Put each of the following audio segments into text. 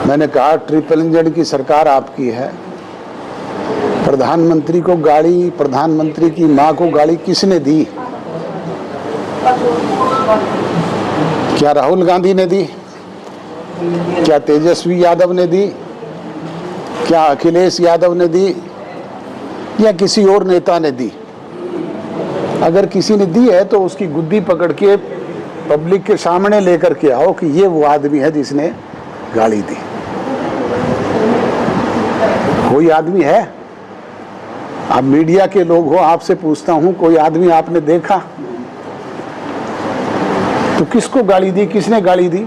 मैंने कहा triple engine की सरकार आपकी है, प्रधानमंत्री को गाड़ी, प्रधानमंत्री की मां को गाड़ी किसने दी? क्या राहुल गांधी ने दी? क्या तेजस्वी यादव ने दी? क्या अखिलेश यादव ने दी? या किसी और नेता ने दी? अगर किसी ने दी है तो उसकी गुद्दी पकड़ के पब्लिक के सामने लेकर के आओ कि ये वो आदमी है जिसने गाड़ी दी। कोई आदमी है? आप मीडिया के लोग हो, आपसे पूछता हूं, कोई आदमी आपने देखा? तो किसको गाड़ी दी, किसने गाड़ी दी?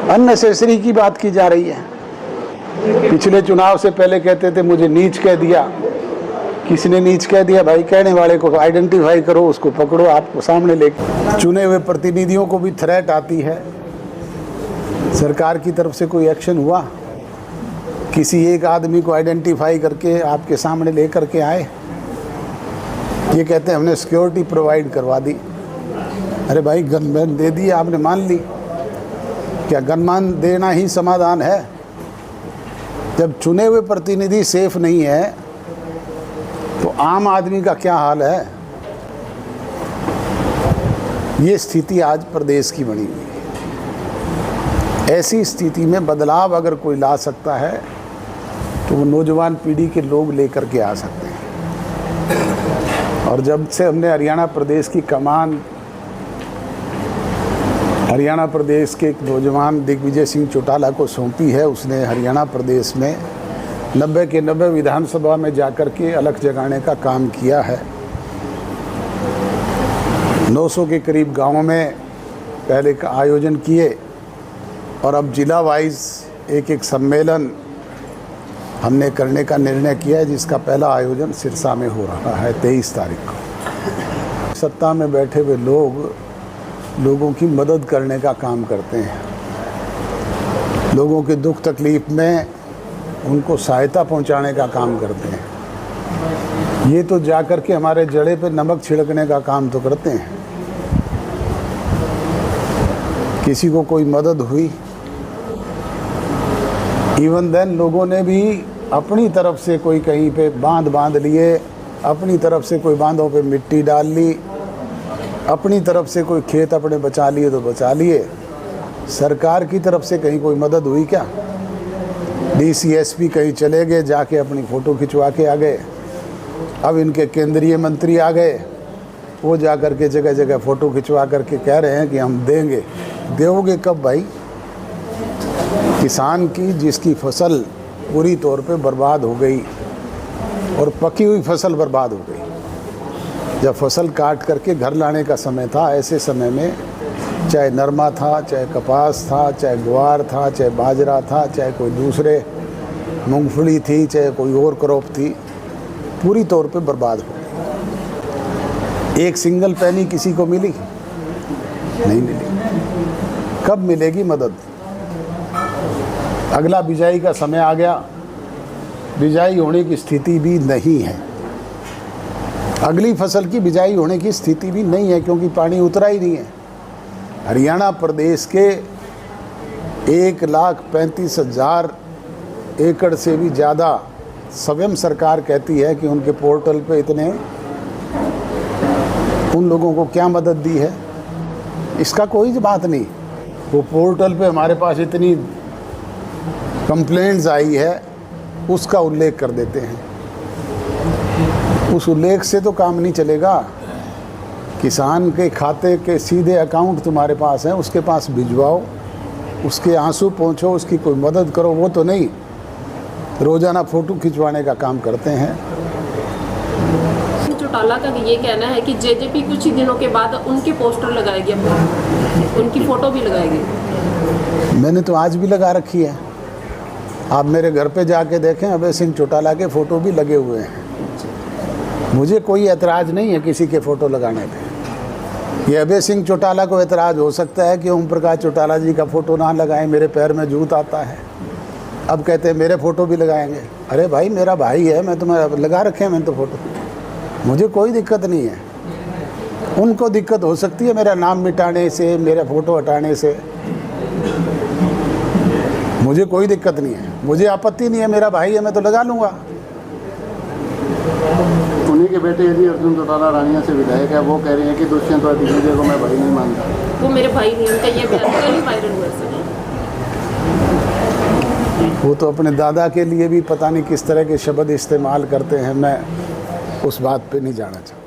अननेसेसरी की बात की जा रही है। पिछले चुनाव से पहले कहते थे मुझे नीच कह दिया। किसने नीच कह दिया भाई? कहने वाले को आइडेंटिफाई करो, उसको पकड़ो, आपको सामने लेके। चुने हुए प्रतिनिधियों को भी थ्रेट आती है। सरकार की तरफ से कोई एक्शन हुआ? किसी एक आदमी को आइडेंटिफाई करके आपके सामने लेकर के आए? ये कहते हैं हमने सिक्योरिटी प्रोवाइड करवा दी। अरे भाई गनमैन दे दिए, आपने मान ली। क्या गनमैन देना ही समाधान है? जब चुने हुए प्रतिनिधि सेफ नहीं है तो आम आदमी का क्या हाल है? ये स्थिति आज प्रदेश की बनी हुई है। ऐसी स्थिति में बदलाव अगर कोई ला सकता है तो वो नौजवान पीढ़ी के लोग लेकर के आ सकते हैं। और जब से हमने हरियाणा प्रदेश की कमान हरियाणा प्रदेश के एक नौजवान दिग्विजय सिंह चौटाला को सौंपी है, उसने हरियाणा प्रदेश में 90 के 90 विधानसभा में जाकर के अलख जगाने का काम किया है। 900 के करीब गांवों में पहले का आयोजन किए और अब जिला वाइज एक एक सम्मेलन हमने करने का निर्णय किया है, जिसका पहला आयोजन सिरसा में हो रहा है 23 तारीख को। सत्ता में बैठे हुए लोगों की मदद करने का काम करते हैं, लोगों के दुख तकलीफ में उनको सहायता पहुंचाने का काम करते हैं। ये तो जाकर के हमारे जड़े पे नमक छिड़कने का काम तो करते हैं। किसी को कोई मदद हुई, इवन देन लोगों ने भी अपनी तरफ से कोई कहीं पे बांध लिए, अपनी तरफ से कोई बांधों पे मिट्टी डाल ली, अपनी तरफ से कोई खेत अपने बचा लिए तो बचा लिए। सरकार की तरफ से कहीं कोई मदद हुई क्या? DCSP कहीं चले गए, जाके अपनी फ़ोटो खिंचवा के आ गए। अब इनके केंद्रीय मंत्री आ गए, वो जा कर के जगह जगह फ़ोटो खिंचवा करके कह रहे हैं कि हम देंगे। दोगे कब भाई? किसान की जिसकी फसल पूरी तौर पे बर्बाद हो गई और पकी हुई फसल बर्बाद हो गई, जब फसल काट करके घर लाने का समय था, ऐसे समय में चाहे नरमा था, चाहे कपास था, चाहे ग्वार था, चाहे बाजरा था, चाहे कोई दूसरे मूंगफली थी, चाहे कोई और क्रॉप थी, पूरी तौर पे बर्बाद हो गई। एक सिंगल पैनी किसी को मिली? नहीं मिली। कब मिलेगी मदद? अगला बिजाई का समय आ गया, बिजाई होने की स्थिति भी नहीं है। अगली फसल की बिजाई होने की स्थिति भी नहीं है, क्योंकि पानी उतरा ही नहीं है। हरियाणा प्रदेश के 1,35,000 एकड़ से भी ज़्यादा स्वयं सरकार कहती है कि उनके पोर्टल पे इतने, उन लोगों को क्या मदद दी है इसका कोई बात नहीं। वो पोर्टल पे हमारे पास इतनी कंप्लेंट्स आई है, उसका उल्लेख कर देते हैं। उस उल्लेख से तो काम नहीं चलेगा। किसान के खाते के सीधे अकाउंट तुम्हारे पास हैं, उसके पास भिजवाओ, उसके आंसू पहुँचो, उसकी कोई मदद करो। वो तो नहीं, रोज़ाना फ़ोटो खिंचवाने का काम करते हैं। चौटाला का ये कहना है कि जेजेपी कुछ ही दिनों के बाद उनके पोस्टर लगाएगी, उनकी फ़ोटो भी लगाएगी। मैंने तो आज भी लगा रखी है। आप मेरे घर पे जाके देखें, अभय सिंह चौटाला के फ़ोटो भी लगे हुए हैं। मुझे कोई एतराज़ नहीं है किसी के फ़ोटो लगाने पे। ये अभय सिंह चौटाला को एतराज़ हो सकता है कि ओम प्रकाश चौटाला जी का फ़ोटो ना लगाएं, मेरे पैर में जूत आता है। अब कहते हैं मेरे फ़ोटो भी लगाएंगे। अरे भाई मेरा भाई है, मैं तुम्हें लगा रखे हैं मैंने तो फ़ोटो, मुझे कोई दिक्कत नहीं है। उनको दिक्कत हो सकती है मेरा नाम मिटाने से, मेरा फ़ोटो हटाने से। मुझे कोई दिक्कत नहीं है, मुझे आपत्ति नहीं है, मेरा भाई है, मैं तो लगा लूँगा। उन्हीं के बेटे यदि अर्जुन चौटाला रानिया से विधायक है, वो कह रहे हैं कि दुष्यंत और दिग्विजय को मैं भाई नहीं मानता। वो मेरे भाई नहीं, उनका ये बयान कल ही वायरल हुआ सर। वो तो अपने दादा के लिए भी पता नहीं किस तरह के शब्द इस्तेमाल करते हैं, मैं उस बात पे नहीं जाना चाहता।